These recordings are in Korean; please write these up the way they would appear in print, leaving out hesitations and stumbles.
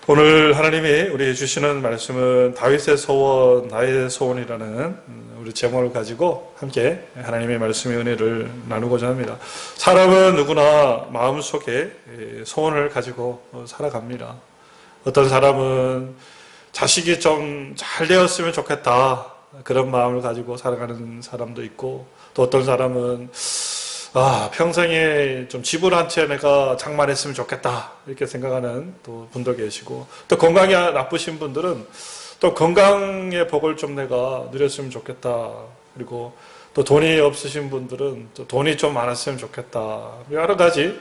오늘 하나님이 우리에게 주시는 말씀은 다윗의 소원, 나의 소원이라는 우리 제목을 가지고 함께 하나님의 말씀의 은혜를 나누고자 합니다. 사람은 누구나 마음속에 소원을 가지고 살아갑니다. 어떤 사람은 자식이 좀 잘 되었으면 좋겠다, 그런 마음을 가지고 살아가는 사람도 있고, 또 어떤 사람은 평생에 좀 집을 한 채 내가 장만했으면 좋겠다, 이렇게 생각하는 또 분도 계시고, 또 건강이 나쁘신 분들은 또 건강의 복을 좀 내가 누렸으면 좋겠다. 그리고 또 돈이 없으신 분들은 또 돈이 좀 많았으면 좋겠다. 여러 가지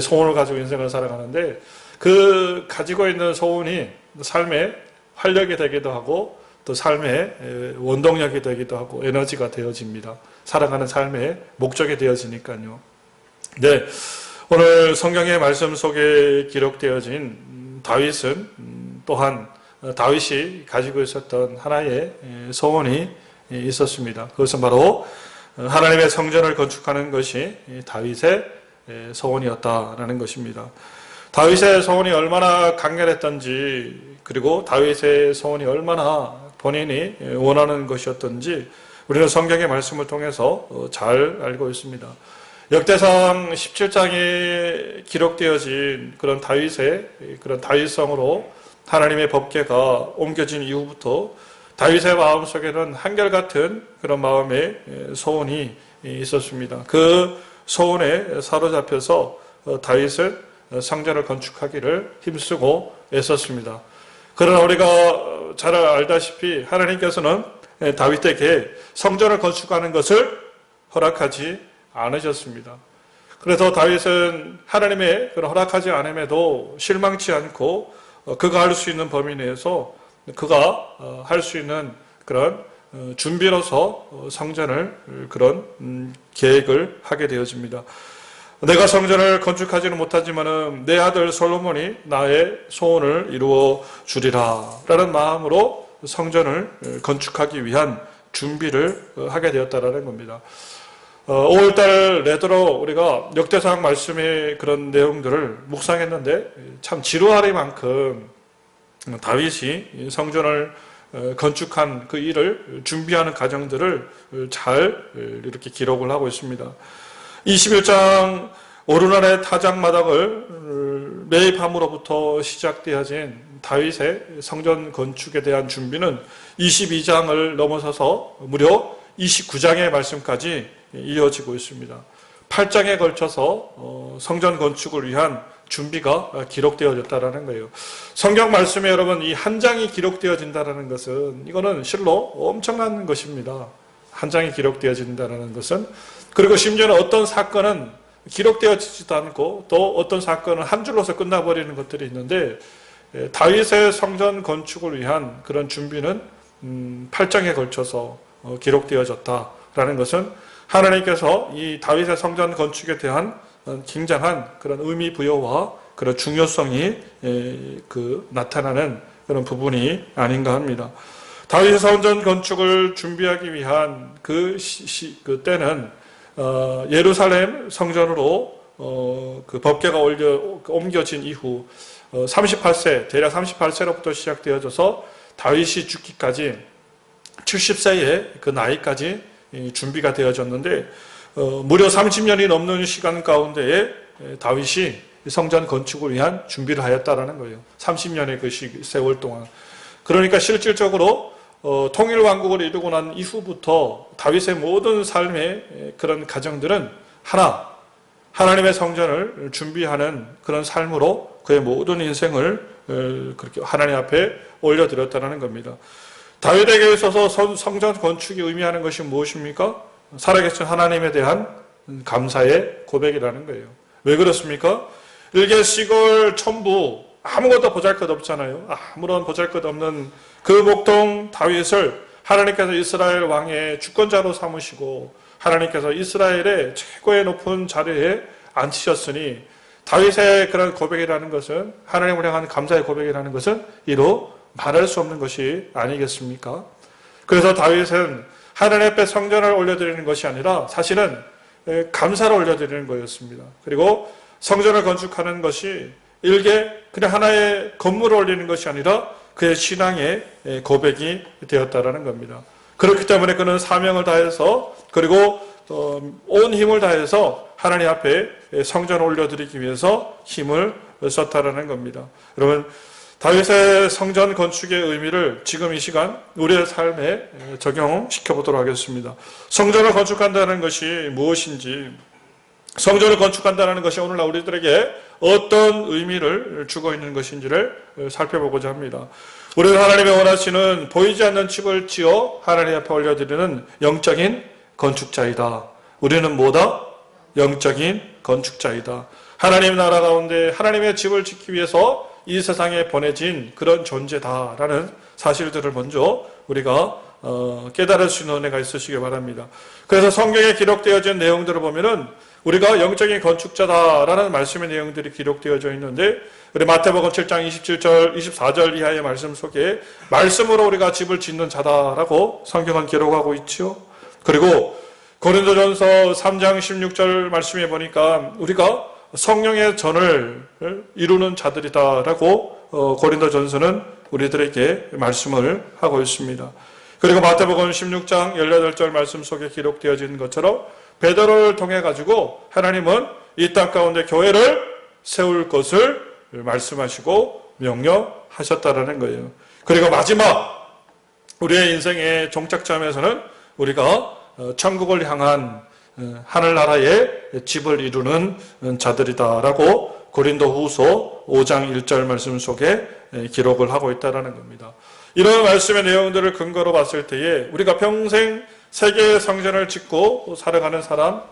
소원을 가지고 인생을 살아가는데, 그 가지고 있는 소원이 삶의 활력이 되기도 하고, 또 삶의 원동력이 되기도 하고 에너지가 되어집니다. 살아가는 삶의 목적이 되어지니까요. 네, 오늘 성경의 말씀 속에 기록되어진 다윗은 또한 다윗이 가지고 있었던 하나의 소원이 있었습니다. 그것은 바로 하나님의 성전을 건축하는 것이 다윗의 소원이었다라는 것입니다. 다윗의 소원이 얼마나 강렬했던지, 그리고 다윗의 소원이 얼마나 본인이 원하는 것이었던지 우리는 성경의 말씀을 통해서 잘 알고 있습니다. 역대상 17장에 기록되어진 그런 다윗의 그런 다윗성으로 하나님의 법궤가 옮겨진 이후부터 다윗의 마음속에는 한결같은 그런 마음의 소원이 있었습니다. 그 소원에 사로잡혀서 다윗은 성전을 건축하기를 힘쓰고 애썼습니다. 그러나 우리가 잘 알다시피 하나님께서는 다윗에게 성전을 건축하는 것을 허락하지 않으셨습니다. 그래서 다윗은 하나님의 그런 허락하지 않음에도 실망치 않고 그가 할 수 있는 범위 내에서 그가 할 수 있는 그런 준비로서 성전을 그런 계획을 하게 되어집니다. 내가 성전을 건축하지는 못하지만은 내 아들 솔로몬이 나의 소원을 이루어 주리라 라는 마음으로 성전을 건축하기 위한 준비를 하게 되었다라는 겁니다. 5월달 내도록 우리가 역대상 말씀의 그런 내용들을 묵상했는데 참 지루하리만큼 다윗이 성전을 건축한 그 일을 준비하는 과정들을 잘 이렇게 기록을 하고 있습니다. 21장 오르날의 타작마당을 매입함으로부터 시작되어진 다윗의 성전 건축에 대한 준비는 22장을 넘어서서 무려 29장의 말씀까지 이어지고 있습니다. 8장에 걸쳐서 성전 건축을 위한 준비가 기록되어졌다는 거예요. 성경 말씀에 여러분 이 한 장이 기록되어진다는 것은 이거는 실로 엄청난 것입니다. 한 장이 기록되어진다는 것은, 그리고 심지어는 어떤 사건은 기록되어지지도 않고 또 어떤 사건은 한 줄로서 끝나버리는 것들이 있는데, 다윗의 성전 건축을 위한 그런 준비는 8장에 걸쳐서 기록되어졌다라는 것은 하나님께서 이 다윗의 성전 건축에 대한 굉장한 그런 의미 부여와 그런 중요성이 나타나는 그런 부분이 아닌가 합니다. 다윗의 성전 건축을 준비하기 위한 그 때는 예루살렘 성전으로 그 법궤가 옮겨진 이후 38세, 대략 38세로부터 시작되어져서 다윗이 죽기까지 70세의 그 나이까지 준비가 되어졌는데, 무려 30년이 넘는 시간 가운데에 다윗이 성전 건축을 위한 준비를 하였다라는 거예요. 30년의 그 세월 동안. 그러니까 실질적으로 통일왕국을 이루고 난 이후부터 다윗의 모든 삶의 그런 과정들은 하나님의 성전을 준비하는 그런 삶으로 그의 모든 인생을 그렇게 하나님 앞에 올려드렸다는 겁니다. 다윗에게 있어서 성전 건축이 의미하는 것이 무엇입니까? 살아계신 하나님에 대한 감사의 고백이라는 거예요. 왜 그렇습니까? 일개 시골 촌부, 아무것도 보잘것없잖아요. 아무런 보잘것없는 그 목동 다윗을 하나님께서 이스라엘 왕의 주권자로 삼으시고 하나님께서 이스라엘의 최고의 높은 자리에 앉히셨으니, 다윗의 그런 고백이라는 것은, 하나님을 향한 감사의 고백이라는 것은 이로 말할 수 없는 것이 아니겠습니까? 그래서 다윗은 하나님 앞에 성전을 올려드리는 것이 아니라 사실은 감사를 올려드리는 거였습니다. 그리고 성전을 건축하는 것이 일개 그냥 하나의 건물을 올리는 것이 아니라 그의 신앙의 고백이 되었다라는 겁니다. 그렇기 때문에 그는 사명을 다해서 그리고 온 힘을 다해서 하나님 앞에 성전을 올려드리기 위해서 힘을 썼다라는 겁니다. 여러분, 다윗의 성전 건축의 의미를 지금 이 시간 우리의 삶에 적용시켜 보도록 하겠습니다. 성전을 건축한다는 것이 무엇인지, 성전을 건축한다는 것이 오늘날 우리들에게 어떤 의미를 주고 있는 것인지를 살펴보고자 합니다. 우리는 하나님이 원하시는 보이지 않는 집을 지어 하나님 앞에 올려드리는 영적인 건축자이다. 우리는 뭐다? 영적인 건축자이다. 하나님 나라 가운데 하나님의 집을 짓기 위해서 이 세상에 보내진 그런 존재다라는 사실들을 먼저 우리가 깨달을 수 있는 은혜가 있으시기 바랍니다. 그래서 성경에 기록되어진 내용들을 보면은 우리가 영적인 건축자다라는 말씀의 내용들이 기록되어져 있는데, 우리 마태복음 7장 27절, 24절 이하의 말씀 속에 말씀으로 우리가 집을 짓는 자다라고 성경은 기록하고 있지요. 그리고 고린도전서 3장 16절 말씀에 보니까 우리가 성령의 전을 이루는 자들이다라고 고린도전서는 우리들에게 말씀을 하고 있습니다. 그리고 마태복음 16장 18절 말씀 속에 기록되어진 것처럼 베드로를 통해 가지고 하나님은 이 땅 가운데 교회를 세울 것을 말씀하시고 명령하셨다라는 거예요. 그리고 마지막 우리의 인생의 종착점에서는 우리가 천국을 향한 하늘나라의 집을 이루는 자들이다라고 고린도후서 5장 1절 말씀 속에 기록을 하고 있다라는 겁니다. 이런 말씀의 내용들을 근거로 봤을 때에 우리가 평생 세계의 성전을 짓고 살아가는 사람,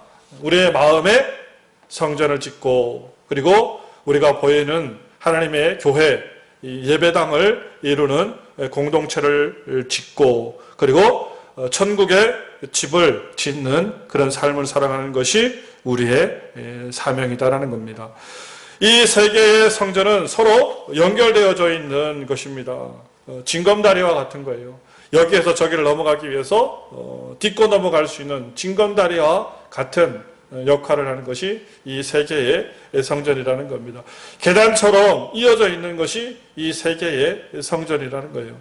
우리의 마음에 성전을 짓고, 그리고 우리가 보이는 하나님의 교회, 예배당을 이루는 공동체를 짓고, 그리고 천국의 집을 짓는 그런 삶을 살아가는 것이 우리의 사명이다라는 겁니다. 이 세계의 성전은 서로 연결되어져 있는 것입니다. 징검다리와 같은 거예요. 여기에서 저기를 넘어가기 위해서 딛고 넘어갈 수 있는 징검다리와 같은 역할을 하는 것이 이 세계의 성전이라는 겁니다. 계단처럼 이어져 있는 것이 이 세계의 성전이라는 거예요.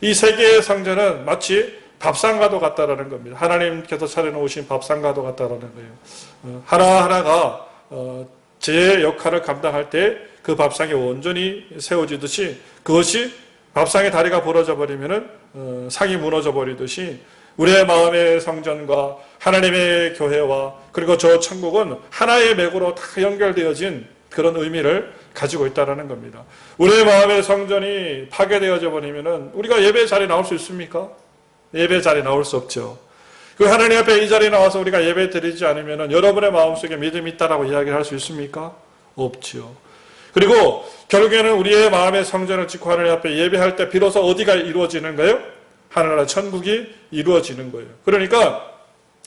이 세계의 성전은 마치 밥상과도 같다라는 겁니다. 하나님께서 차려놓으신 밥상과도 같다라는 거예요. 하나하나가 제 역할을 감당할 때 그 밥상이 온전히 세워지듯이, 그것이 밥상의 다리가 부러져 버리면은 상이 무너져 버리듯이 우리의 마음의 성전과 하나님의 교회와 그리고 저 천국은 하나의 맥으로 다 연결되어진 그런 의미를 가지고 있다는 겁니다. 우리의 마음의 성전이 파괴되어져 버리면은 우리가 예배 자리에 나올 수 있습니까? 예배 자리에 나올 수 없죠. 그 하나님 앞에 이 자리에 나와서 우리가 예배 드리지 않으면은 여러분의 마음속에 믿음이 있다라고 이야기를 할 수 있습니까? 없죠. 그리고 결국에는 우리의 마음의 성전을 짓고 하나님 앞에 예배할 때 비로소 어디가 이루어지는 거예요? 하늘나라 천국이 이루어지는 거예요. 그러니까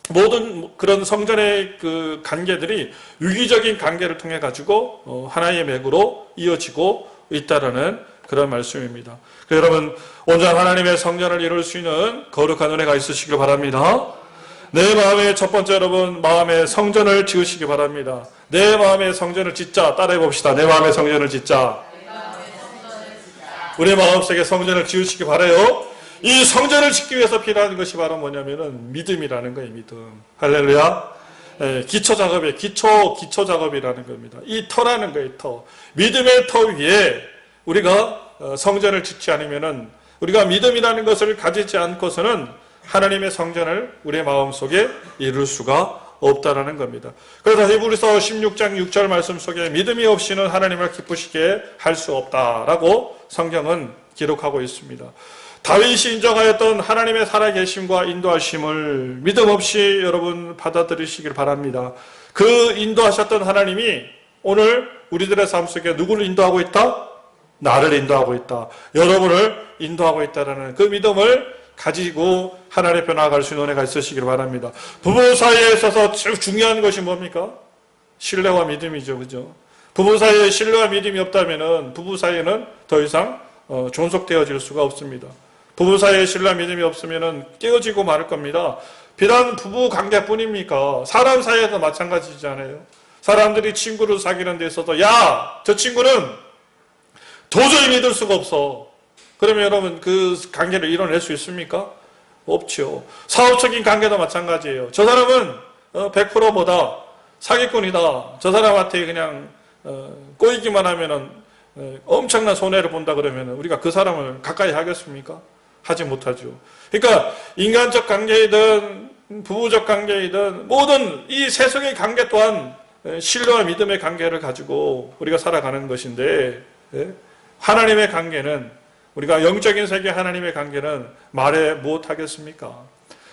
모든 그런 성전의 그 관계들이 유기적인 관계를 통해 가지고 하나의 맥으로 이어지고 있다라는 그런 말씀입니다. 여러분, 온전한 하나님의 성전을 이룰 수 있는 거룩한 은혜가 있으시길 바랍니다. 내 마음의 첫 번째, 여러분, 마음의 성전을 지으시기 바랍니다. 내 마음의 성전을 짓자. 따라해 봅시다. 내 마음의 성전을 짓자. 우리의 마음속에 성전을 지으시기 바라요. 이 성전을 짓기 위해서 필요한 것이 바로 뭐냐면은 믿음이라는 거예요. 믿음. 할렐루야. 기초 작업이에요. 기초 작업이라는 겁니다. 이 터라는 거예요. 터. 믿음의 터 위에 우리가 성전을 짓지 않으면은, 우리가 믿음이라는 것을 가지지 않고서는 하나님의 성전을 우리의 마음속에 이룰 수가 없다라는 겁니다. 그래서 히브리서 16장 6절 말씀 속에 믿음이 없이는 하나님을 기쁘시게 할 수 없다라고 성경은 기록하고 있습니다. 다윗이 인정하였던 하나님의 살아계심과 인도하심을 믿음 없이 여러분 받아들이시길 바랍니다. 그 인도하셨던 하나님이 오늘 우리들의 삶 속에 누구를 인도하고 있다? 나를 인도하고 있다. 여러분을 인도하고 있다라는 그 믿음을 가지고 하나님 앞에 나아갈 수 있는 은혜가 있으시길 바랍니다. 부부 사이에 있어서 중요한 것이 뭡니까? 신뢰와 믿음이죠. 그죠? 부부 사이에 신뢰와 믿음이 없다면 부부 사이에는 더 이상 존속되어질 수가 없습니다. 부부 사이에 신뢰와 믿음이 없으면 깨어지고 말을 겁니다. 비단 부부 관계뿐입니까? 사람 사이에서 마찬가지지 않아요? 사람들이 친구를 사귀는 데 있어서 야, 저 친구는 도저히 믿을 수가 없어. 그러면 여러분 그 관계를 이뤄낼 수 있습니까? 없죠. 사업적인 관계도 마찬가지예요. 저 사람은 100% 뭐다? 사기꾼이다. 저 사람한테 그냥 꼬이기만 하면은 엄청난 손해를 본다 그러면 우리가 그 사람을 가까이 하겠습니까? 하지 못하죠. 그러니까 인간적 관계이든 부부적 관계이든 모든 이 세속의 관계 또한 신뢰와 믿음의 관계를 가지고 우리가 살아가는 것인데, 하나님의 관계는, 우리가 영적인 세계 하나님의 관계는 말해 못하겠습니까?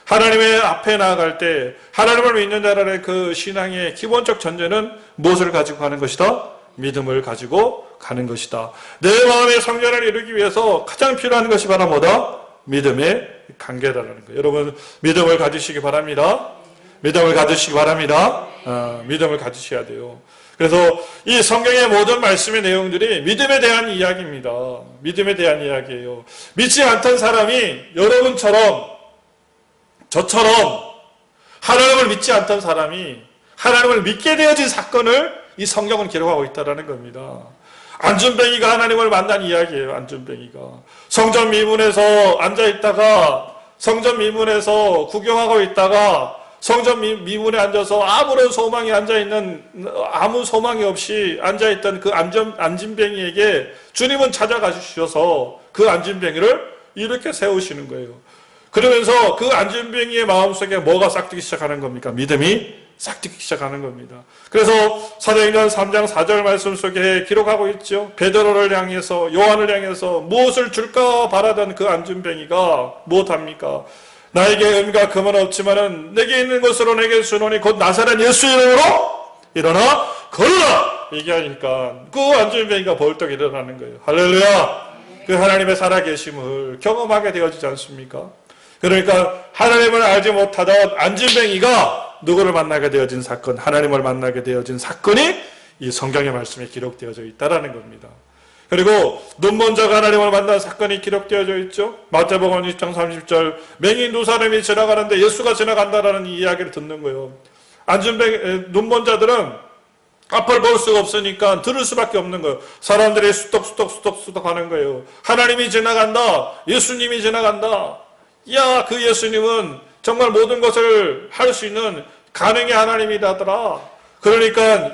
하나님의 앞에 나아갈 때 하나님을 믿는 자라는 그 신앙의 기본적 전제는 무엇을 가지고 가는 것이다? 믿음을 가지고 가는 것이다. 내 마음의 성전을 이루기 위해서 가장 필요한 것이 바로 뭐다? 믿음의 관계라는 거예요. 여러분 믿음을 가지시기 바랍니다. 믿음을 가지시기 바랍니다. 믿음을 가지셔야 돼요. 그래서 이 성경의 모든 말씀의 내용들이 믿음에 대한 이야기입니다. 믿음에 대한 이야기예요. 믿지 않던 사람이 여러분처럼 저처럼 하나님을 믿지 않던 사람이 하나님을 믿게 되어진 사건을 이 성경은 기록하고 있다는 겁니다. 안준뱅이가 하나님을 만난 이야기예요. 안준뱅이가 성전 미문에서 앉아있다가 성전 미문에서 구경하고 있다가 성전 미문에 앉아서 아무런 소망이 아무 소망이 없이 앉아있던 그 안진뱅이에게 주님은 찾아가주셔서 그 안진뱅이를 이렇게 세우시는 거예요. 그러면서 그 안진뱅이의 마음속에 뭐가 싹트기 시작하는 겁니까? 믿음이 싹트기 시작하는 겁니다. 그래서 사도행전 3장 4절 말씀 속에 기록하고 있죠. 베드로를 향해서 요한을 향해서 무엇을 줄까 바라던 그 안진뱅이가 무엇합니까? 나에게 은과 금은 없지만은 내게 있는 것으로 내게 주노니 곧 나사렛 예수 이름으로 일어나 걸으라 얘기하니까 그 안진뱅이가 벌떡 일어나는 거예요. 할렐루야. 그 하나님의 살아계심을 경험하게 되어지지 않습니까? 그러니까 하나님을 알지 못하던 안진뱅이가 누구를 만나게 되어진 사건, 하나님을 만나게 되어진 사건이 이 성경의 말씀에 기록되어져 있다는 겁니다. 그리고 눈먼 자가 하나님을 만난 사건이 기록되어져 있죠. 마태복음 20장 30절 맹인 두 사람이 지나가는데 예수가 지나간다라는 이야기를 듣는 거예요. 눈먼 자들은 앞을 볼 수가 없으니까 들을 수밖에 없는 거예요. 사람들이 수덕수덕 하는 거예요. 하나님이 지나간다. 예수님이 지나간다. 야, 그 예수님은 정말 모든 것을 할 수 있는 가능의 하나님이라더라. 그러니까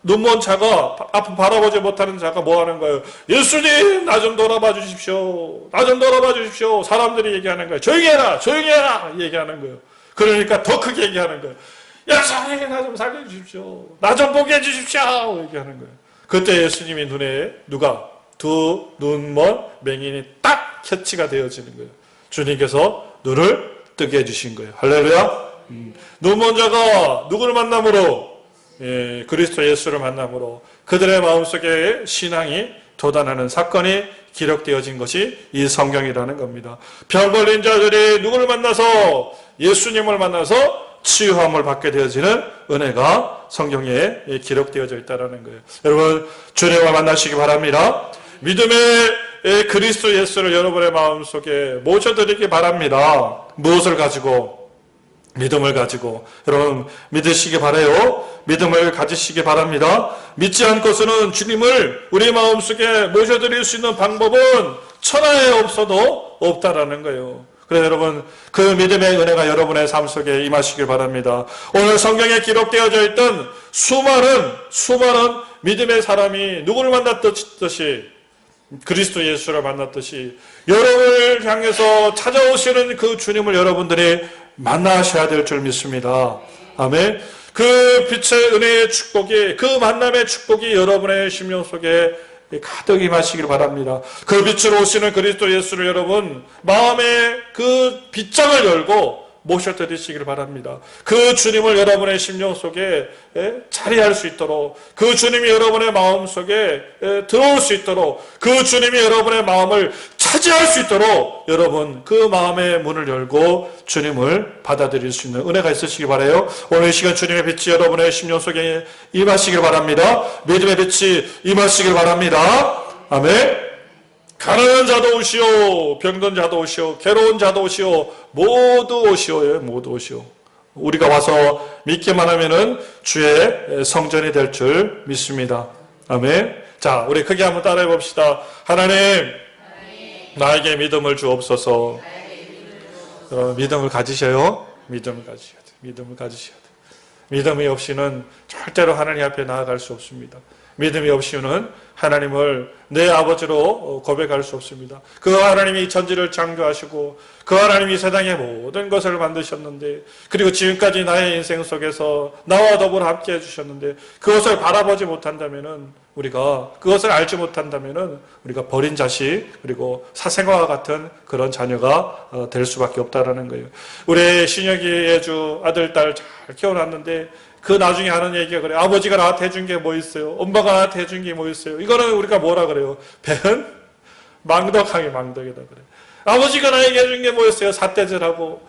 눈먼 자가 앞을 바라보지 못하는 자가 뭐 하는 거예요? 예수님 나 좀 돌아봐 주십시오. 나 좀 돌아봐 주십시오. 사람들이 얘기하는 거예요. 조용히 해라 얘기하는 거예요. 그러니까 더 크게 얘기하는 거예요. 예수님 나 좀 살려주십시오. 나 좀 보게 해주십시오. 얘기하는 거예요. 그때 예수님의 눈에 누가? 두 눈먼 맹인이 딱 캐치가 되어지는 거예요. 주님께서 눈을 뜨게 해주신 거예요. 할렐루야. 눈먼 자가 누구를 만남으로? 그리스도 예수를 만남으로 그들의 마음속에 신앙이 돋아나는 사건이 기록되어진 것이 이 성경이라는 겁니다. 병 걸린 자들이 누구를 만나서? 예수님을 만나서 치유함을 받게 되어지는 은혜가 성경에 기록되어져 있다는 거예요. 여러분 주님을 만나시기 바랍니다. 믿음의 그리스도 예수를 여러분의 마음속에 모셔드리기 바랍니다. 무엇을 가지고? 믿음을 가지고. 여러분 믿으시기 바라요. 믿음을 가지시기 바랍니다. 믿지 않고서는 주님을 우리 마음속에 모셔드릴 수 있는 방법은 천하에 없어도 없다라는 거예요. 그래서 여러분 그 믿음의 은혜가 여러분의 삶 속에 임하시길 바랍니다. 오늘 성경에 기록되어져 있던 수많은 믿음의 사람이 누구를 만났듯이 그리스도 예수를 만났듯이 여러분을 향해서 찾아오시는 그 주님을 여러분들이 만나셔야 될 줄 믿습니다. 아멘. 그 빛의 은혜의 축복이, 그 만남의 축복이 여러분의 심령 속에 가득 임하시길 바랍니다. 그 빛으로 오시는 그리스도 예수를 여러분 마음의 그 빗장을 열고 모셔드리시길 바랍니다. 그 주님을 여러분의 심령 속에 자리할 수 있도록, 그 주님이 여러분의 마음 속에 들어올 수 있도록, 그 주님이 여러분의 마음을 차지할 수 있도록 여러분 그 마음의 문을 열고 주님을 받아들일 수 있는 은혜가 있으시길 바라요. 오늘 이 시간 주님의 빛이 여러분의 심령 속에 임하시길 바랍니다. 믿음의 빛이 임하시길 바랍니다. 아멘. 가난한 자도 오시오, 병든 자도 오시오, 괴로운 자도 오시오, 모두 오시오예요. 모두 오시오. 우리가 와서 믿기만 하면은 주의 성전이 될 줄 믿습니다. 아멘. 자, 우리 크게 한번 따라해 봅시다. 하나님, 나에게 믿음을 주옵소서. 믿음을 가지셔요. 믿음을 가지셔야 돼. 믿음을 가지셔야 돼. 믿음이 없이는 절대로 하나님 앞에 나아갈 수 없습니다. 믿음이 없이는 하나님을 내 아버지로 고백할 수 없습니다. 그 하나님이 천지를 창조하시고 그 하나님이 세상의 모든 것을 만드셨는데, 그리고 지금까지 나의 인생 속에서 나와 더불어 함께 해주셨는데, 그것을 바라보지 못한다면은, 우리가 그것을 알지 못한다면은 우리가 버린 자식, 그리고 사생아와 같은 그런 자녀가 될 수밖에 없다라는 거예요. 우리 신혁이의 주 아들 딸 잘 키워놨는데 그 나중에 하는 얘기가 그래요. 아버지가 나한테 해준 게 뭐 있어요? 엄마가 나한테 해준 게 뭐 있어요? 이거는 우리가 뭐라 그래요? 배은 망덕하게 망덕이다 그래요. 아버지가 나에게 해준 게 뭐였어요? 삿대질하고.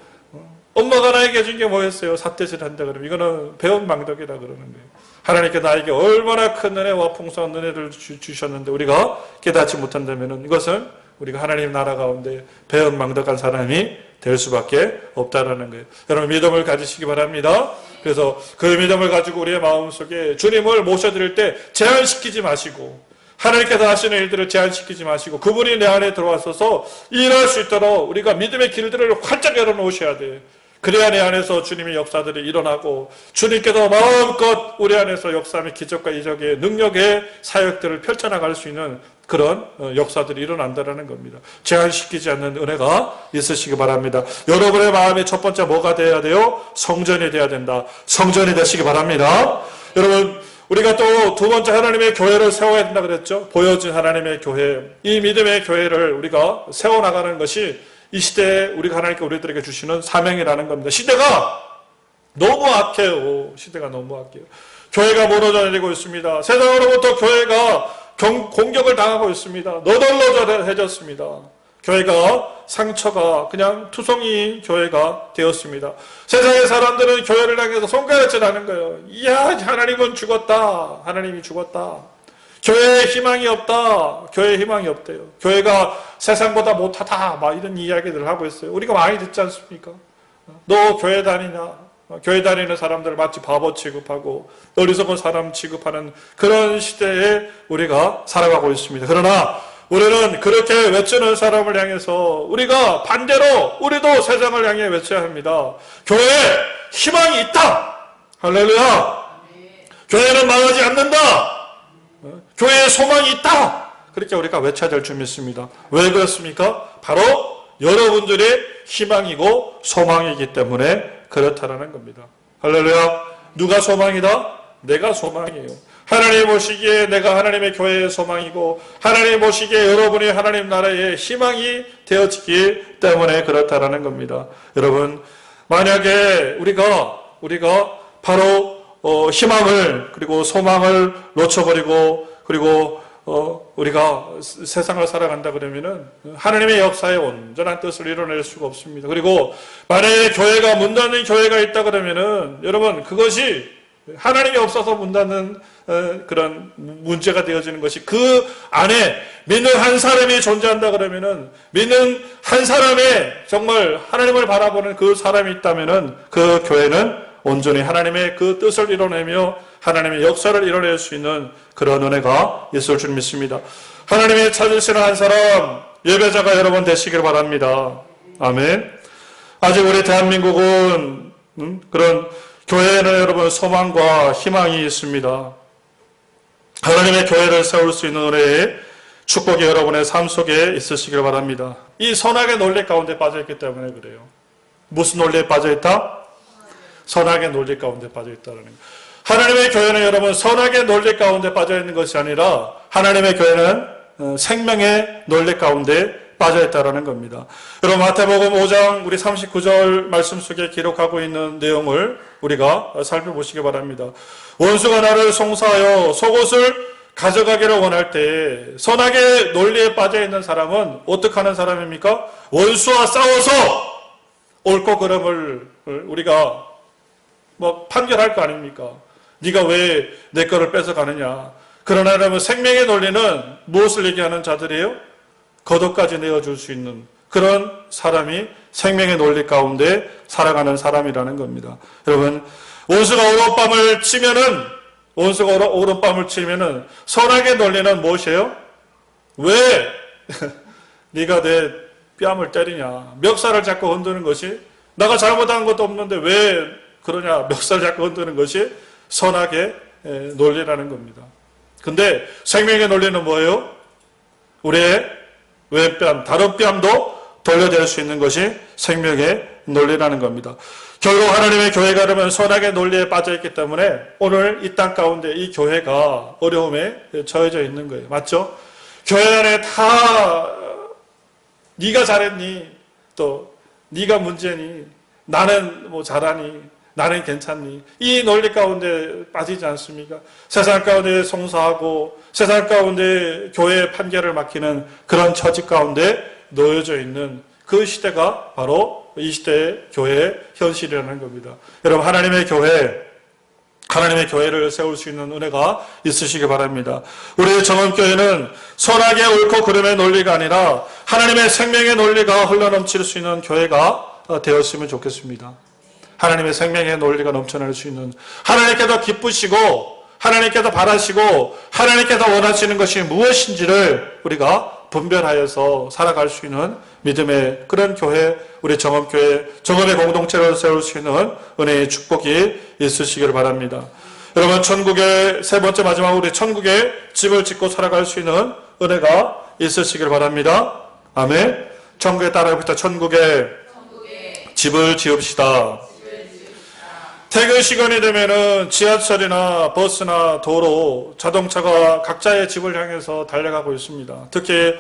엄마가 나에게 해준 게 뭐였어요? 삿대질한다 그러면 이거는 배은 망덕이다 그러는 거예요. 하나님께 나에게 얼마나 큰 은혜와 풍성한 은혜를 주셨는데 우리가 깨닫지 못한다면 이것은 우리가 하나님 나라 가운데 배은 망덕한 사람이 될 수밖에 없다라는 거예요. 여러분 믿음을 가지시기 바랍니다. 그래서 그 믿음을 가지고 우리의 마음속에 주님을 모셔드릴 때 제한시키지 마시고, 하나님께서 하시는 일들을 제한시키지 마시고 그분이 내 안에 들어와서서 일할 수 있도록 우리가 믿음의 길들을 활짝 열어놓으셔야 돼요. 그래야 내 안에서 주님의 역사들이 일어나고 주님께서 마음껏 우리 안에서 역사하며 기적과 이적의 능력의 사역들을 펼쳐나갈 수 있는 그런 역사들이 일어난다는 겁니다. 제한시키지 않는 은혜가 있으시기 바랍니다. 여러분의 마음의 첫 번째 뭐가 돼야 돼요? 성전이 돼야 된다. 성전이 되시기 바랍니다. 여러분 우리가 또 두 번째 하나님의 교회를 세워야 된다 그랬죠. 보여진 하나님의 교회, 이 믿음의 교회를 우리가 세워나가는 것이 이 시대에 우리가 하나님께 우리들에게 주시는 사명이라는 겁니다. 시대가 너무 악해요. 시대가 너무 악해요. 교회가 무너져 내리고 있습니다. 세상으로부터 교회가 공격을 당하고 있습니다. 너덜너덜해졌습니다. 교회가 상처가 그냥 투성이 교회가 되었습니다. 세상의 사람들은 교회를 향해서 손가락질하는 거예요. 이야, 하나님은 죽었다. 하나님이 죽었다. 교회에 희망이 없다. 교회에 희망이 없대요. 교회가 세상보다 못하다. 막 이런 이야기들을 하고 있어요. 우리가 많이 듣지 않습니까? 너 교회 다니냐? 교회 다니는 사람들을 마치 바보 취급하고 어리석은 사람 취급하는 그런 시대에 우리가 살아가고 있습니다. 그러나 우리는 그렇게 외치는 사람을 향해서 우리가 반대로 우리도 세상을 향해 외쳐야 합니다. 교회에 희망이 있다. 할렐루야. 교회는 망하지 않는다. 교회에 소망이 있다. 그렇게 우리가 외쳐야 될 줄 믿습니다. 왜 그렇습니까? 바로 여러분들의 희망이고 소망이기 때문에 그렇다라는 겁니다. 할렐루야. 누가 소망이다? 내가 소망이에요. 하나님 보시기에 내가 하나님의 교회의 소망이고 하나님 보시기에 여러분이 하나님 나라의 희망이 되어지기 때문에 그렇다라는 겁니다. 여러분 만약에 우리가 바로 희망을 그리고 소망을 놓쳐버리고 그리고 우리가 세상을 살아간다 그러면은 하나님의 역사의 온전한 뜻을 이뤄낼 수가 없습니다. 그리고 만약에 교회가 문 닫는 교회가 있다 그러면은 여러분 그것이 하나님이 없어서 문 닫는 그런 문제가 되어지는 것이 그 안에 믿는 한 사람이 존재한다 그러면은 믿는 한 사람의 정말 하나님을 바라보는 그 사람이 있다면은 그 교회는 온전히 하나님의 그 뜻을 이뤄내며 하나님의 역사를 이뤄낼 수 있는 그런 은혜가 있을 줄 믿습니다. 하나님이 찾으시는 한 사람 예배자가 여러분 되시길 바랍니다. 아멘. 아직 우리 대한민국은 그런 교회에는 여러분 소망과 희망이 있습니다. 하나님의 교회를 세울 수 있는 은혜의 축복이 여러분의 삶 속에 있으시길 바랍니다. 이 선악의 논리 가운데 빠져있기 때문에 그래요. 무슨 논리에 빠져있다? 선악의 논리 가운데 빠져있다는 거예요. 하나님의 교회는 여러분 선악의 논리 가운데 빠져있는 것이 아니라 하나님의 교회는 생명의 논리 가운데 빠져있다는 겁니다. 여러분 마태복음 5장 우리 39절 말씀 속에 기록하고 있는 내용을 우리가 살펴보시기 바랍니다. 원수가 나를 송사하여 속옷을 가져가기를 원할 때 선악의 논리에 빠져있는 사람은 어떻게 하는 사람입니까? 원수와 싸워서 옳고 그름을 우리가 판결할 거 아닙니까? 네가 왜 내 거를 뺏어가느냐. 그러나 여러분 생명의 논리는 무엇을 얘기하는 자들이에요? 거듭까지 내어줄 수 있는 그런 사람이 생명의 논리 가운데 살아가는 사람이라는 겁니다. 여러분, 원수가 오른밤을 치면은 선악의 논리는 무엇이에요? 왜 네가 내 뺨을 때리냐? 멱살을 잡고 흔드는 것이, 내가 잘못한 것도 없는데 왜 그러냐? 멱살을 잡고 흔드는 것이 선악의 논리라는 겁니다. 근데 생명의 논리는 뭐예요? 우리의 왼뺨, 다른 뺨도 돌려댈 수 있는 것이 생명의 논리라는 겁니다. 결국 하나님의 교회가 그러면 선악의 논리에 빠져있기 때문에 오늘 이 땅 가운데 이 교회가 어려움에 처해져 있는 거예요. 맞죠? 교회 안에 다 네가 잘했니? 또 네가 문제니? 나는 뭐 잘하니? 나는 괜찮니? 이 논리 가운데 빠지지 않습니까? 세상 가운데 송사하고 세상 가운데 교회의 판결을 맡기는 그런 처지 가운데 놓여져 있는 그 시대가 바로 이 시대의 교회의 현실이라는 겁니다. 여러분, 하나님의 교회를 세울 수 있는 은혜가 있으시기 바랍니다. 우리의 정원교회는 선악의 옳고 그름의 논리가 아니라 하나님의 생명의 논리가 흘러넘칠 수 있는 교회가 되었으면 좋겠습니다. 하나님의 생명의 논리가 넘쳐날 수 있는, 하나님께서 기쁘시고 하나님께서 바라시고 하나님께서 원하시는 것이 무엇인지를 우리가 분별하여서 살아갈 수 있는 믿음의 그런 교회, 우리 정업교회, 정업의 공동체를 세울 수 있는 은혜의 축복이 있으시기를 바랍니다. 여러분, 천국의 세 번째 마지막 우리 천국의 집을 짓고 살아갈 수 있는 은혜가 있으시기를 바랍니다. 아멘. 천국에 따라붙어 천국의 집을 지읍시다. 퇴근 시간이 되면은 지하철이나 버스나 도로, 자동차가 각자의 집을 향해서 달려가고 있습니다. 특히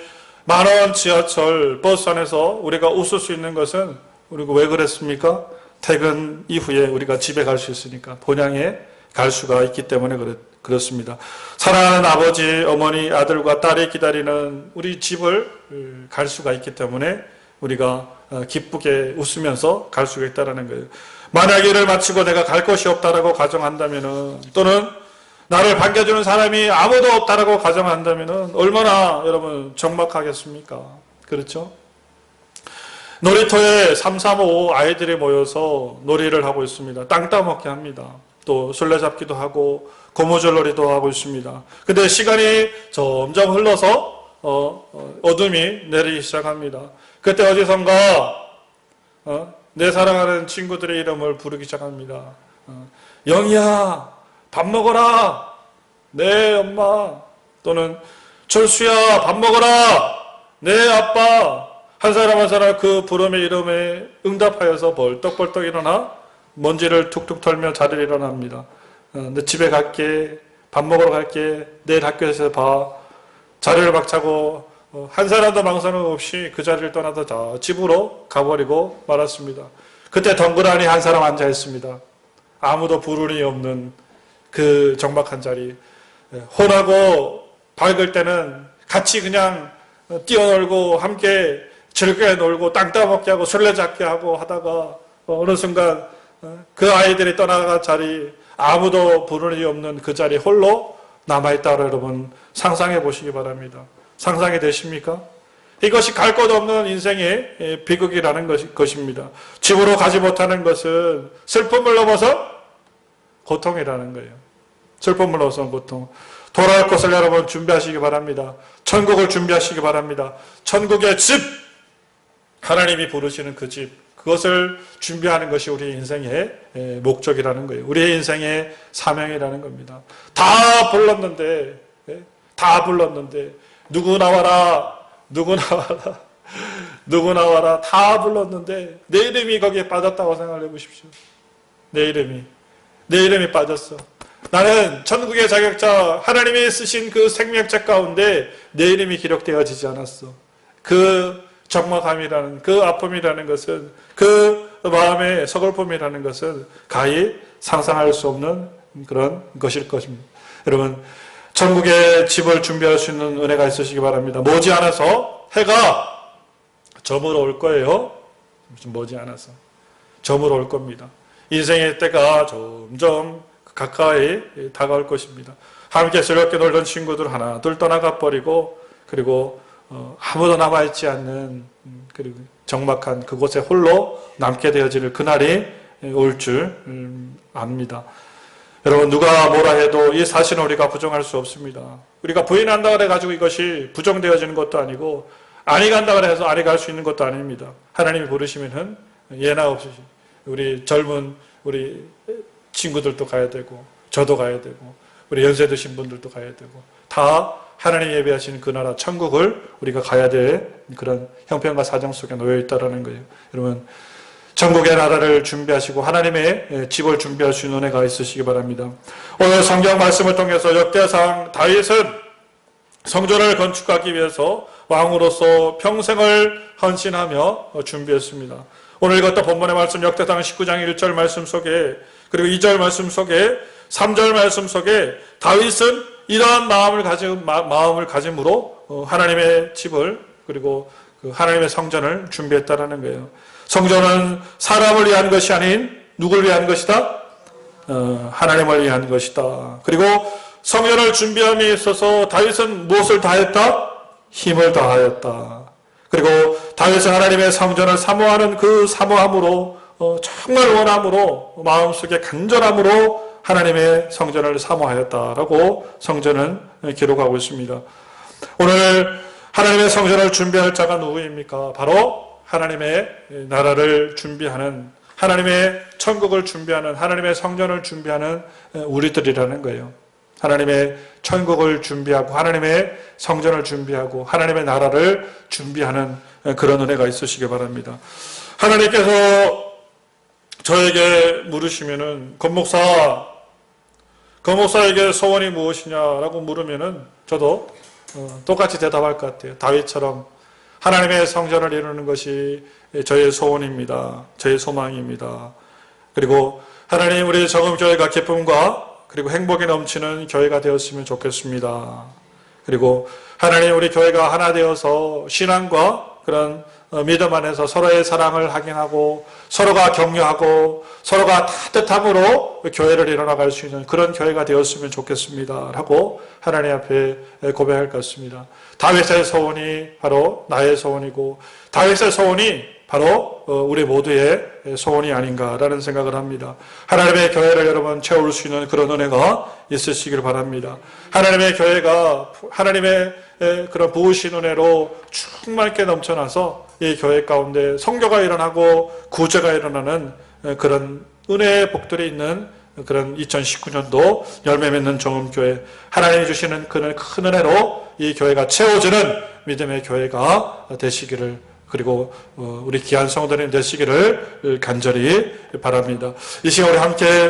많은 지하철, 버스 안에서 우리가 웃을 수 있는 것은 우리가 왜 그랬습니까? 퇴근 이후에 우리가 집에 갈 수 있으니까, 본향에 갈 수가 있기 때문에 그렇습니다. 사랑하는 아버지, 어머니, 아들과 딸이 기다리는 우리 집을 갈 수가 있기 때문에 우리가 기쁘게 웃으면서 갈 수가 있다는 거예요. 만약 일을 마치고 내가 갈 곳이 없다라고 가정한다면은, 또는 나를 반겨주는 사람이 아무도 없다라고 가정한다면은 얼마나 여러분 적막하겠습니까? 그렇죠? 놀이터에 3, 4, 5 아이들이 모여서 놀이를 하고 있습니다. 땅 따먹게 합니다. 또 술래잡기도 하고 고무줄놀이도 하고 있습니다. 근데 시간이 점점 흘러서 어둠이 내리기 시작합니다. 그때 어디선가 내 사랑하는 친구들의 이름을 부르기 시작합니다. 영희야, 밥 먹어라. 네, 엄마. 또는 철수야, 밥 먹어라. 네, 아빠. 한 사람 한 사람 그 부름의 이름에 응답하여서 벌떡벌떡 일어나 먼지를 툭툭 털며 자리를 일어납니다. 내 집에 갈게. 밥 먹으러 갈게. 내일 학교에서 봐. 자리를 박차고 한 사람도 망설임 없이 그 자리를 떠나서 저 집으로 가버리고 말았습니다. 그때 덩그러니 한 사람 앉아 있습니다. 아무도 부르니 없는 그 적막한 자리. 혼하고 밝을 때는 같이 그냥 뛰어놀고 함께 즐겁게 놀고 땅 따먹게 하고 술래잡기 하고 하다가 어느 순간 그 아이들이 떠나간 자리, 아무도 부르니 없는 그 자리 홀로 남아있다고 여러분 상상해 보시기 바랍니다. 상상이 되십니까? 이것이 갈 곳 없는 인생의 비극이라는 것입니다. 집으로 가지 못하는 것은 슬픔을 넘어서 고통이라는 거예요. 슬픔을 넘어서 고통. 돌아올 것을 여러분 준비하시기 바랍니다. 천국을 준비하시기 바랍니다. 천국의 집, 하나님이 부르시는 그 집, 그것을 준비하는 것이 우리 인생의 목적이라는 거예요. 우리의 인생의 사명이라는 겁니다. 다 불렀는데 누구 나와라, 누구 나와라, 누구 나와라 다 불렀는데 내 이름이 거기에 빠졌다고 생각을 해보십시오. 내 이름이 빠졌어. 나는 천국의 자격자, 하나님이 쓰신 그 생명책 가운데 내 이름이 기록되어지지 않았어. 그 적막함이라는, 그 아픔이라는 것은, 그 마음의 서글픔이라는 것은 가히 상상할 수 없는 그런 것일 것입니다. 여러분, 천국의 집을 준비할 수 있는 은혜가 있으시기 바랍니다. 머지않아서 해가 저물어 올 거예요. 머지않아서 저물어 올 겁니다. 인생의 때가 점점 가까이 다가올 것입니다. 함께 즐겁게 놀던 친구들 하나 둘 떠나가 버리고, 그리고 아무도 남아있지 않는 그리고 적막한 그곳에 홀로 남게 되어질 그날이 올 줄 압니다. 여러분, 누가 뭐라 해도 이 사실은 우리가 부정할 수 없습니다. 우리가 부인한다 그래가지고 이것이 부정되어지는 것도 아니고 아니 간다 그래서 아니 갈 수 있는 것도 아닙니다. 하나님이 부르시면은 예나 없이 우리 젊은 우리 친구들도 가야 되고 저도 가야 되고 우리 연세 드신 분들도 가야 되고 다 하나님 예배하시는 그 나라 천국을 우리가 가야 될 그런 형편과 사정 속에 놓여 있다라는 거예요. 여러분, 천국의 나라를 준비하시고 하나님의 집을 준비할 수 있는 은혜가 있으시기 바랍니다. 오늘 성경 말씀을 통해서 역대상 다윗은 성전을 건축하기 위해서 왕으로서 평생을 헌신하며 준비했습니다. 오늘 읽었던 본문의 말씀 역대상 19장 1절 말씀 속에 그리고 2절 말씀 속에 3절 말씀 속에 다윗은 이러한 마음을 가짐으로 하나님의 집을 그리고 그 하나님의 성전을 준비했다라는 거예요. 성전은 사람을 위한 것이 아닌 누구를 위한 것이다? 하나님을 위한 것이다. 그리고 성전을 준비함에 있어서 다윗은 무엇을 다했다? 힘을 다하였다. 그리고 다윗은 하나님의 성전을 사모하는 그 사모함으로 정말 원함으로 마음속에 간절함으로 하나님의 성전을 사모하였다라고 성전은 기록하고 있습니다. 오늘 하나님의 성전을 준비할 자가 누구입니까? 바로 하나님의 나라를 준비하는 하나님의 천국을 준비하는 하나님의 성전을 준비하는 우리들이라는 거예요. 하나님의 천국을 준비하고 하나님의 성전을 준비하고 하나님의 나라를 준비하는 그런 은혜가 있으시기 바랍니다. 하나님께서 저에게 물으시면은 건목사에게 소원이 무엇이냐라고 물으면은 저도 똑같이 대답할 것 같아요. 다윗처럼 하나님의 성전을 이루는 것이 저의 소원입니다. 저의 소망입니다. 그리고 하나님 우리 정음교회가 기쁨과 그리고 행복이 넘치는 교회가 되었으면 좋겠습니다. 그리고 하나님 우리 교회가 하나 되어서 신앙과 그런 믿음 안에서 서로의 사랑을 확인하고 서로가 격려하고 서로가 따뜻함으로 교회를 이뤄나갈 수 있는 그런 교회가 되었으면 좋겠습니다. 라고 하나님 앞에 고백할 것 같습니다. 다윗의 소원이 바로 나의 소원이고 다윗의 소원이 바로 우리 모두의 소원이 아닌가라는 생각을 합니다. 하나님의 교회를 여러분 채울 수 있는 그런 은혜가 있으시길 바랍니다. 하나님의 교회가 하나님의 그런 부으신 은혜로 충만하게 넘쳐나서 이 교회 가운데 성교가 일어나고 구제가 일어나는 그런 은혜의 복들이 있는 그런 2019년도 열매 맺는 정음교회 하나님이 주시는 큰 은혜로 이 교회가 채워지는 믿음의 교회가 되시기를 그리고 우리 귀한 성도님 되시기를 간절히 바랍니다. 이 시간 우리 함께